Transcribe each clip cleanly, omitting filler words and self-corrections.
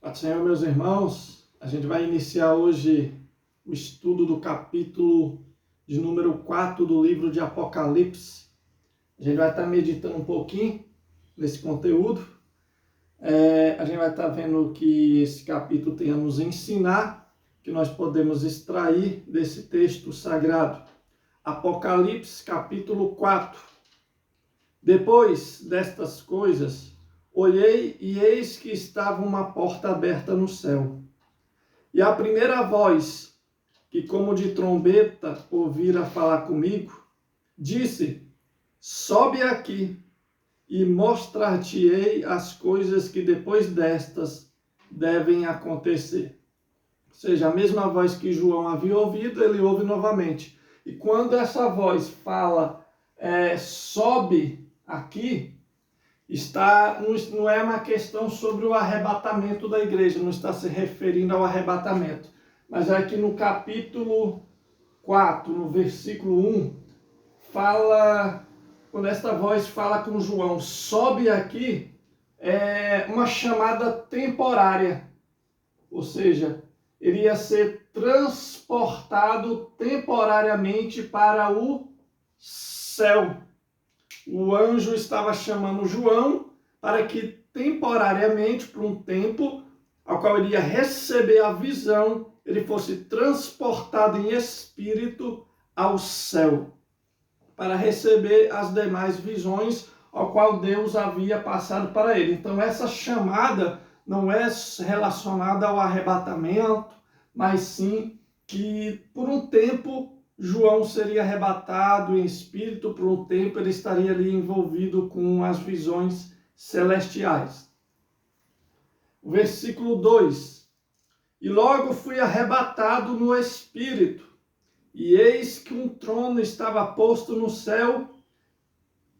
Paz do Senhor, meus irmãos, a gente vai iniciar hoje o estudo do capítulo de número 4 do livro de Apocalipse. A gente vai estar meditando um pouquinho nesse conteúdo. A gente vai estar vendo que esse capítulo tem a nos ensinar, que nós podemos extrair desse texto sagrado. Apocalipse, capítulo 4. Depois destas coisas, olhei e eis que estava uma porta aberta no céu. E a primeira voz, que como de trombeta ouvira falar comigo, disse: sobe aqui e mostrar-te-ei as coisas que depois destas devem acontecer. Ou seja, a mesma voz que João havia ouvido, ele ouve novamente. E quando essa voz fala, sobe aqui, não é uma questão sobre o arrebatamento da igreja, não está se referindo ao arrebatamento. Mas aqui no capítulo 4, no versículo 1, quando esta voz fala com João, sobe aqui, é uma chamada temporária. Ou seja, ele ia ser transportado temporariamente para o céu. O anjo estava chamando João para que temporariamente, por um tempo, ao qual ele ia receber a visão, ele fosse transportado em espírito ao céu, para receber as demais visões ao qual Deus havia passado para ele. Então essa chamada não é relacionada ao arrebatamento, mas sim que por um tempo João seria arrebatado em espírito, por um tempo ele estaria ali envolvido com as visões celestiais. O versículo 2. E logo fui arrebatado no espírito, e eis que um trono estava posto no céu,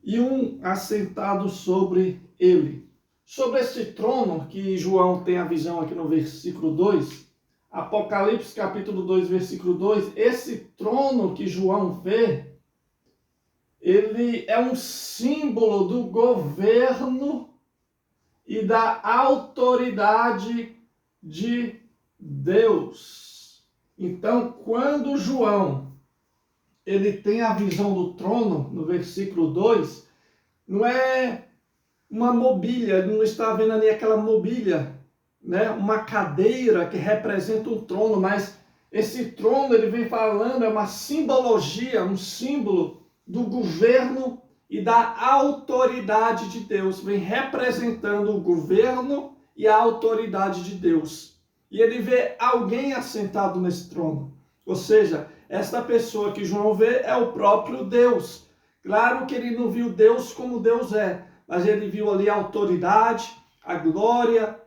e um assentado sobre ele. Sobre esse trono, que João tem a visão aqui no versículo 2, Apocalipse capítulo 2, versículo 2, esse trono que João vê, ele é um símbolo do governo e da autoridade de Deus. Então, quando João ele tem a visão do trono, no versículo 2, não é uma mobília, ele não está vendo ali aquela mobília, né, uma cadeira que representa um trono, mas esse trono, ele vem falando, é uma simbologia, um símbolo do governo e da autoridade de Deus, vem representando o governo e a autoridade de Deus. E ele vê alguém assentado nesse trono, ou seja, esta pessoa que João vê é o próprio Deus. Claro que ele não viu Deus como Deus é, mas ele viu ali a autoridade, a glória,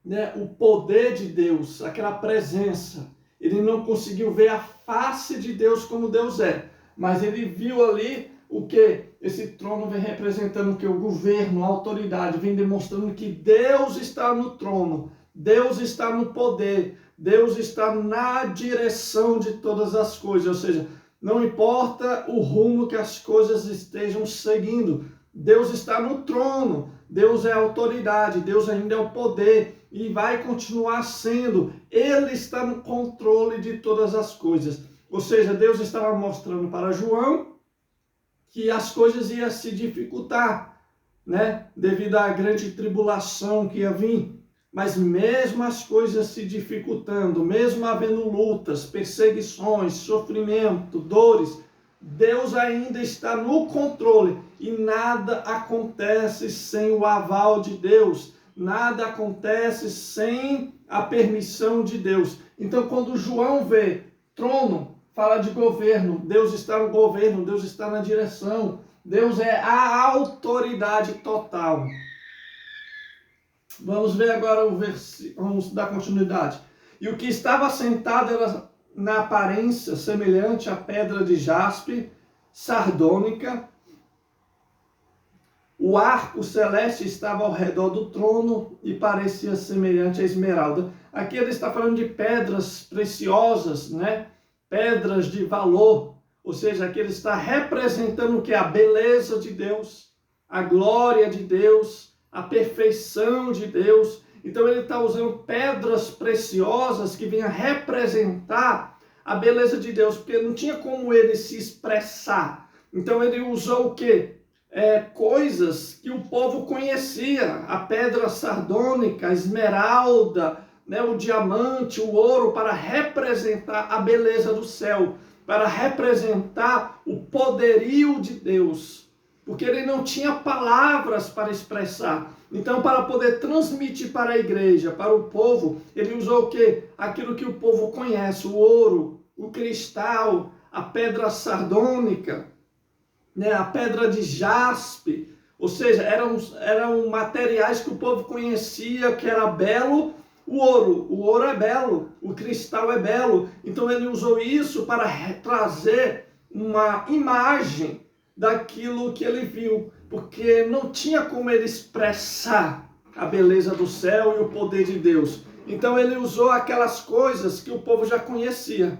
né, o poder de Deus, aquela presença. Ele não conseguiu ver a face de Deus como Deus é, mas ele viu ali o que? Esse trono vem representando o que? O governo, a autoridade, vem demonstrando que Deus está no trono, Deus está no poder, Deus está na direção de todas as coisas, ou seja, não importa o rumo que as coisas estejam seguindo, Deus está no trono, Deus é a autoridade, Deus ainda é o poder e vai continuar sendo. Ele está no controle de todas as coisas. Ou seja, Deus estava mostrando para João que as coisas iam se dificultar, né? Devido à grande tribulação que ia vir. Mas mesmo as coisas se dificultando, mesmo havendo lutas, perseguições, sofrimento, dores, Deus ainda está no controle e nada acontece sem o aval de Deus, nada acontece sem a permissão de Deus. Então, quando João vê trono, fala de governo, Deus está no governo, Deus está na direção, Deus é a autoridade total. Vamos ver agora o versículo, vamos dar continuidade. E o que estava sentado era na aparência semelhante à pedra de jaspe, sardônica. O arco celeste estava ao redor do trono e parecia semelhante à esmeralda. Aqui ele está falando de pedras preciosas, né? Pedras de valor. Ou seja, aqui ele está representando o que? A beleza de Deus, a glória de Deus, a perfeição de Deus. Então ele está usando pedras preciosas que venham representar a beleza de Deus, porque não tinha como ele se expressar. Então ele usou o quê? Coisas que o povo conhecia, a pedra sardônica, a esmeralda, né, o diamante, o ouro, para representar a beleza do céu, para representar o poderio de Deus, porque ele não tinha palavras para expressar. Então, para poder transmitir para a igreja, para o povo, ele usou o quê? Aquilo que o povo conhece, o ouro, o cristal, a pedra sardônica, né, a pedra de jaspe, ou seja, eram materiais que o povo conhecia, que era belo. O ouro é belo, o cristal é belo. Então ele usou isso para trazer uma imagem daquilo que ele viu, porque não tinha como ele expressar a beleza do céu e o poder de Deus. Então ele usou aquelas coisas que o povo já conhecia.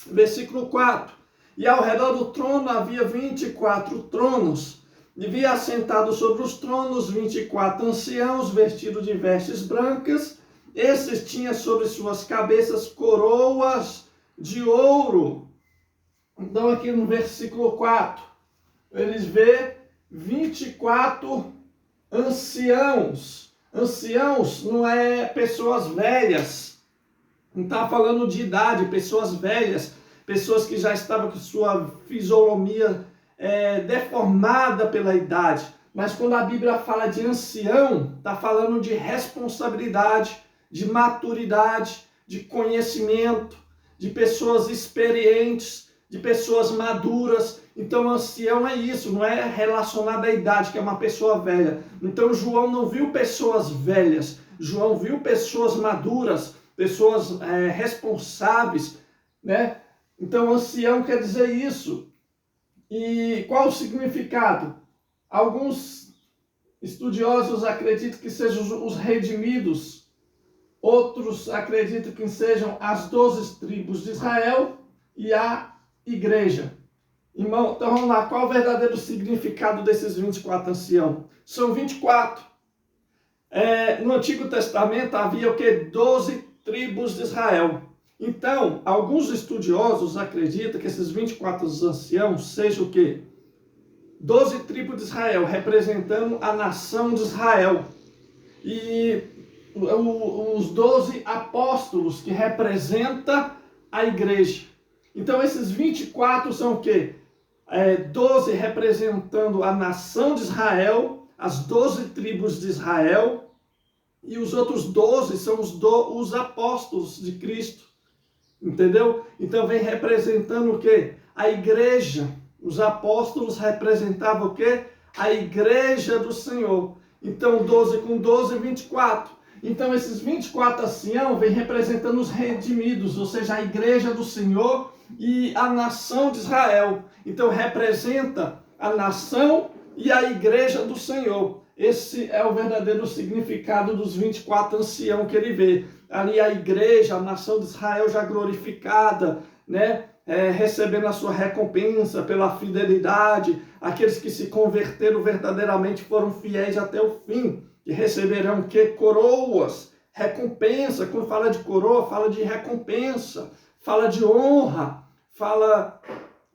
Versículo 4. E ao redor do trono havia 24 tronos, e havia assentado sobre os tronos 24 anciãos, vestidos de vestes brancas. Esses tinham sobre suas cabeças coroas de ouro. Então aqui no versículo 4, eles vê 24 anciãos. Anciãos não é pessoas velhas, não está falando de idade, pessoas velhas, pessoas que já estavam com sua fisionomia deformada pela idade. Mas quando a Bíblia fala de ancião, está falando de responsabilidade, de maturidade, de conhecimento, de pessoas experientes, de pessoas maduras. Então ancião é isso, não é relacionado à idade, que é uma pessoa velha. Então João não viu pessoas velhas, João viu pessoas maduras, pessoas responsáveis, né? Então ancião quer dizer isso. E qual o significado? Alguns estudiosos acreditam que sejam os redimidos, outros acreditam que sejam as 12 tribos de Israel e a igreja. Irmão, então vamos lá, qual o verdadeiro significado desses 24 anciãos? São 24. No Antigo Testamento havia o que? 12 tribos de Israel. Então, alguns estudiosos acreditam que esses 24 anciãos sejam o quê? 12 tribos de Israel, representando a nação de Israel. E os 12 apóstolos, que representam a igreja. Então, esses 24 são o quê? 12 representando a nação de Israel, as 12 tribos de Israel, e os outros 12 são os apóstolos de Cristo. Entendeu? Então vem representando o quê? A igreja. Os apóstolos representavam o quê? A igreja do Senhor. Então 12 com 12, 24. Então esses 24 anciãos vem representando os redimidos, ou seja, a igreja do Senhor e a nação de Israel. Então representa a nação e a igreja do Senhor. Esse é o verdadeiro significado dos 24 anciãos que ele vê. Ali a igreja, a nação de Israel já glorificada, né? Recebendo a sua recompensa pela fidelidade. Aqueles que se converteram verdadeiramente foram fiéis até o fim, que receberão que? Coroas, recompensa. Quando fala de coroa, fala de recompensa, fala de honra, fala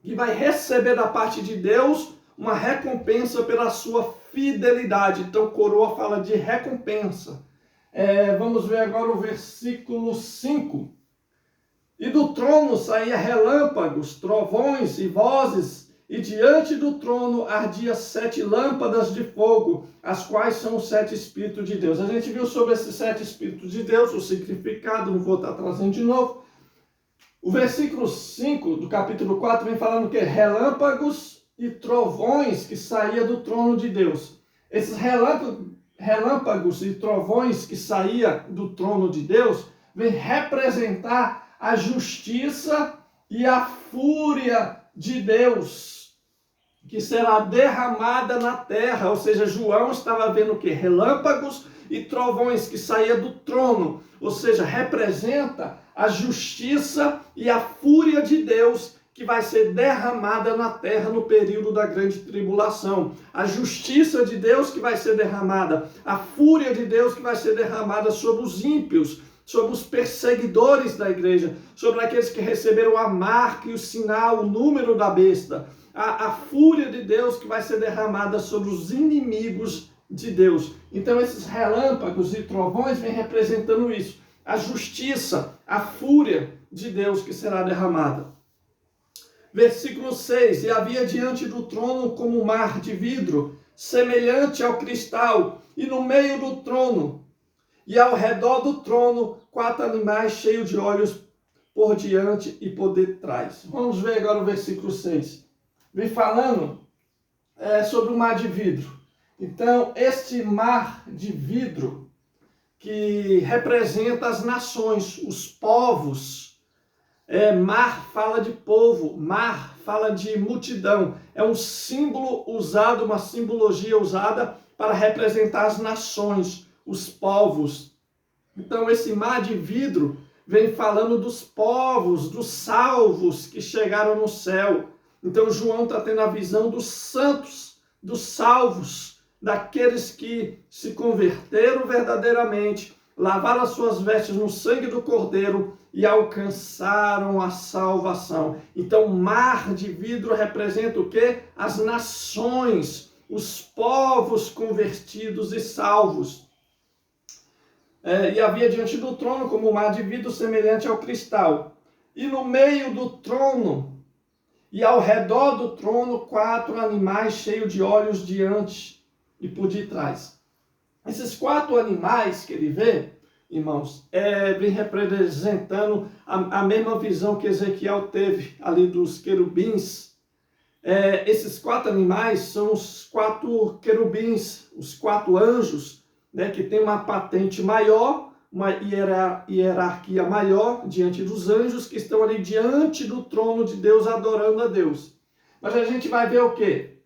que vai receber da parte de Deus uma recompensa pela sua fidelidade. Então coroa fala de recompensa. Vamos ver agora o versículo 5. E do trono saía relâmpagos, trovões e vozes, e diante do trono ardia 7 lâmpadas de fogo, as quais são os 7 Espíritos de Deus. A gente viu sobre esses 7 Espíritos de Deus, o significado, não vou estar trazendo de novo. O versículo 5 do capítulo 4 vem falando que relâmpagos e trovões que saía do trono de Deus. Esses relâmpagos e trovões que saía do trono de Deus vem representar a justiça e a fúria de Deus, que será derramada na terra. Ou seja, João estava vendo o quê? Relâmpagos e trovões que saía do trono, ou seja, representa a justiça e a fúria de Deus que vai ser derramada na terra no período da grande tribulação. A justiça de Deus que vai ser derramada, a fúria de Deus que vai ser derramada sobre os ímpios, sobre os perseguidores da igreja, sobre aqueles que receberam a marca e o sinal, o número da besta. A fúria de Deus que vai ser derramada sobre os inimigos de Deus. Então esses relâmpagos e trovões vêm representando isso. A justiça, a fúria de Deus que será derramada. Versículo 6. E havia diante do trono como um mar de vidro, semelhante ao cristal, e no meio do trono, e ao redor do trono, 4 animais cheios de olhos por diante e por detrás. Vamos ver agora o versículo 6. Vem falando sobre o mar de vidro. Então, este mar de vidro que representa as nações, os povos. Mar fala de povo, mar fala de multidão. É um símbolo usado, uma simbologia usada para representar as nações, os povos. Então esse mar de vidro vem falando dos povos, dos salvos que chegaram no céu. Então João está tendo a visão dos santos, dos salvos, daqueles que se converteram verdadeiramente, lavaram as suas vestes no sangue do Cordeiro e alcançaram a salvação. Então, mar de vidro representa o quê? As nações, os povos convertidos e salvos. E havia diante do trono como um mar de vidro semelhante ao cristal. E no meio do trono e ao redor do trono 4 animais cheios de olhos diante e por detrás. Esses 4 animais que ele vê, irmãos, vem representando a mesma visão que Ezequiel teve ali dos querubins. Esses 4 animais são os 4 querubins, os 4 anjos, né, que tem uma patente maior, uma hierarquia maior diante dos anjos que estão ali diante do trono de Deus, adorando a Deus. Mas a gente vai ver o quê?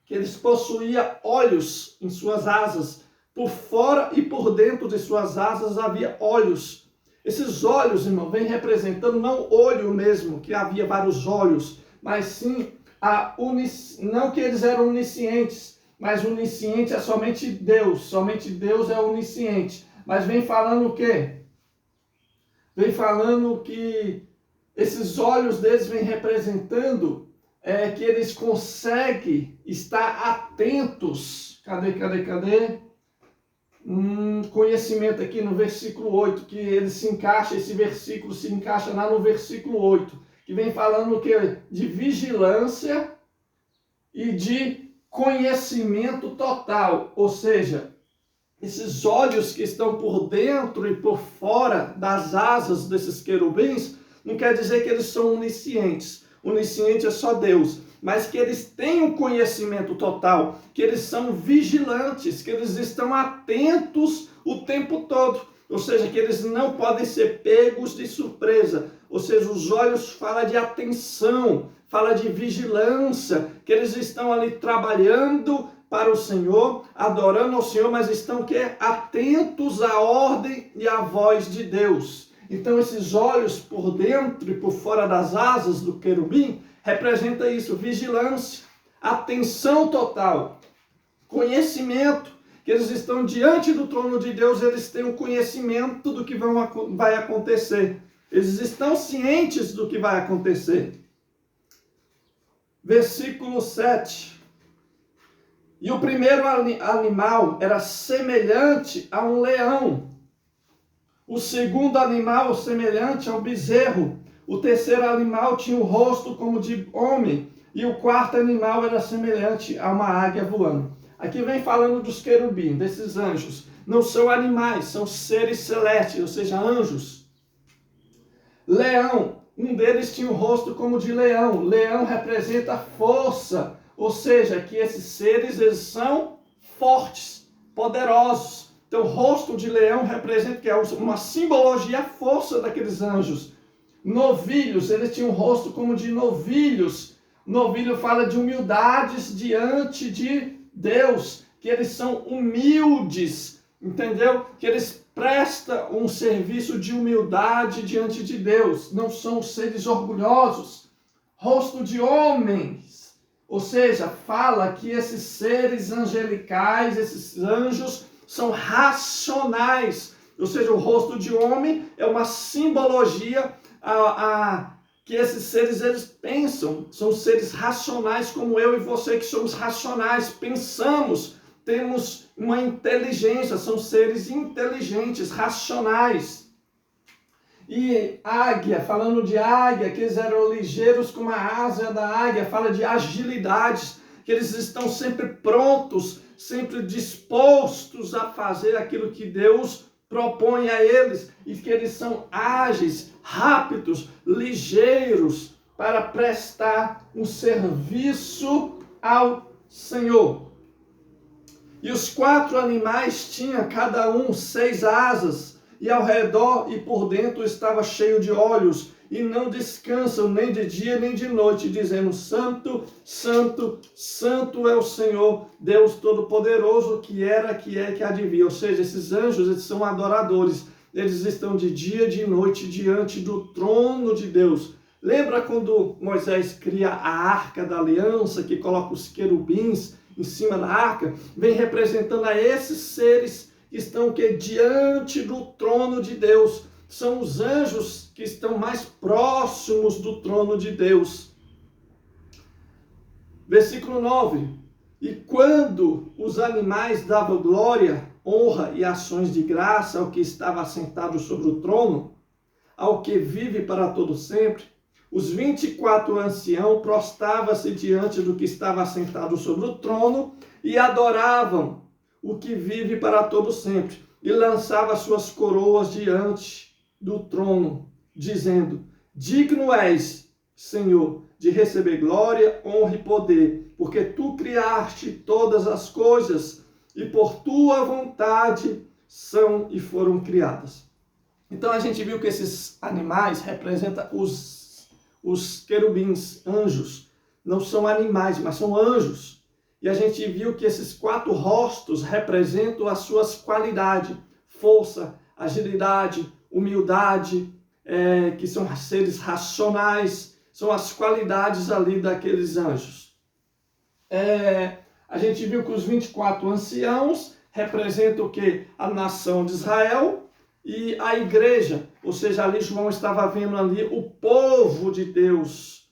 Que eles possuíam olhos em suas asas. Por fora e por dentro de suas asas havia olhos. Esses olhos, irmão, vem representando não olho mesmo, que havia vários olhos, mas sim não que eles eram oniscientes, mas onisciente é somente Deus é onisciente. Mas vem falando o quê? Vem falando que esses olhos deles vem representando que eles conseguem estar atentos. Cadê? Conhecimento aqui no versículo 8, que esse versículo se encaixa lá no versículo 8, que vem falando que de vigilância e de conhecimento total, ou seja, esses olhos que estão por dentro e por fora das asas desses querubins, não quer dizer que eles são oniscientes. Onisciente é só Deus. Mas que eles têm um conhecimento total, que eles são vigilantes, que eles estão atentos o tempo todo. Ou seja, que eles não podem ser pegos de surpresa. Ou seja, os olhos falam de atenção, fala de vigilância, que eles estão ali trabalhando para o Senhor, adorando ao Senhor, mas estão atentos à ordem e à voz de Deus. Então esses olhos por dentro e por fora das asas do querubim representa isso, vigilância, atenção total, conhecimento, que eles estão diante do trono de Deus, eles têm o conhecimento do que vai acontecer. Eles estão cientes do que vai acontecer. Versículo 7. E o primeiro animal era semelhante a um leão. O segundo animal semelhante ao bezerro. O terceiro animal tinha o rosto como de homem. E o quarto animal era semelhante a uma águia voando. Aqui vem falando dos querubins, desses anjos. Não são animais, são seres celestes, ou seja, anjos. Leão, um deles tinha o rosto como de leão. Leão representa força, ou seja, que esses seres eles são fortes, poderosos. Então, o rosto de leão representa que é uma simbologia, a força daqueles anjos. Novilhos, eles tinham o rosto como de novilhos. Novilho fala de humildades diante de Deus, que eles são humildes, entendeu? Que eles prestam um serviço de humildade diante de Deus, não são seres orgulhosos. rosto de homens. Ou seja, fala que esses seres angelicais, esses anjos, são racionais. Ou seja, o rosto de homem é uma simbologia que esses seres, eles pensam. São seres racionais como eu e você, que somos racionais, pensamos, temos uma inteligência, são seres inteligentes, racionais. E águia, falando de águia, que eles eram ligeiros como a asa da águia, fala de agilidades, que eles estão sempre prontos, sempre dispostos a fazer aquilo que Deus propõe a eles, e que eles são ágeis, rápidos, ligeiros, para prestar um serviço ao Senhor. E os 4 animais tinham cada um 6 asas, e ao redor e por dentro estava cheio de olhos, e não descansam nem de dia nem de noite, dizendo: Santo, Santo, Santo é o Senhor, Deus Todo-Poderoso, que era, que é, que há de vir. Ou seja, esses anjos, eles são adoradores, eles estão de dia e de noite diante do trono de Deus. Lembra quando Moisés cria a Arca da Aliança, que coloca os querubins em cima da arca? Vem representando a esses seres que estão diante do trono de Deus. São os anjos que estão mais próximos do trono de Deus. Versículo 9. E quando os animais davam glória, honra e ações de graça ao que estava assentado sobre o trono, ao que vive para todo sempre, os 24 anciãos prostravam-se diante do que estava assentado sobre o trono e adoravam o que vive para todo sempre, e lançava suas coroas diante do trono, dizendo: Digno és, Senhor, de receber glória, honra e poder, porque tu criaste todas as coisas, e por tua vontade são e foram criadas. Então a gente viu que esses animais representam os querubins, anjos. Não são animais, mas são anjos. E a gente viu que esses 4 rostos representam as suas qualidades: força, agilidade, humildade, que são seres racionais, são as qualidades ali daqueles anjos. A gente viu que os 24 anciãos representam o quê? A nação de Israel e a igreja. Ou seja, ali João estava vendo ali o povo de Deus,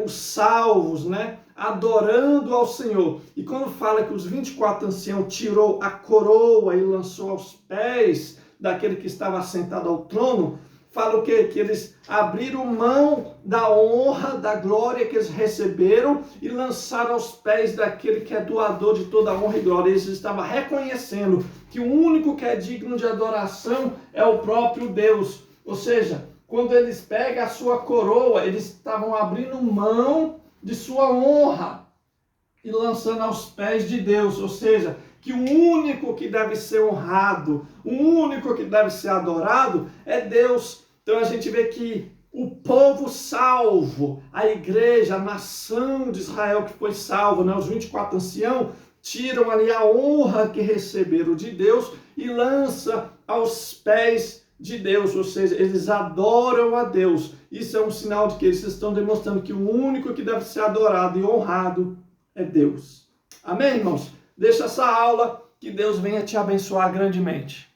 os salvos, né? Adorando ao Senhor. E quando fala que os 24 anciãos tirou a coroa e lançou aos pés daquele que estava sentado ao trono, fala o quê? Que eles abriram mão da honra, da glória que eles receberam e lançaram aos pés daquele que é doador de toda honra e glória. Eles estavam reconhecendo que o único que é digno de adoração é o próprio Deus. Ou seja, quando eles pegam a sua coroa, eles estavam abrindo mão de sua honra e lançando aos pés de Deus. Ou seja, que o único que deve ser honrado, o único que deve ser adorado é Deus. Então a gente vê que o povo salvo, a igreja, a nação de Israel que foi salvo, né? Os 24 anciãos tiram ali a honra que receberam de Deus e lançam aos pés de Deus, ou seja, eles adoram a Deus. Isso é um sinal de que eles estão demonstrando que o único que deve ser adorado e honrado é Deus. Amém, irmãos? Deixa essa aula, que Deus venha te abençoar grandemente.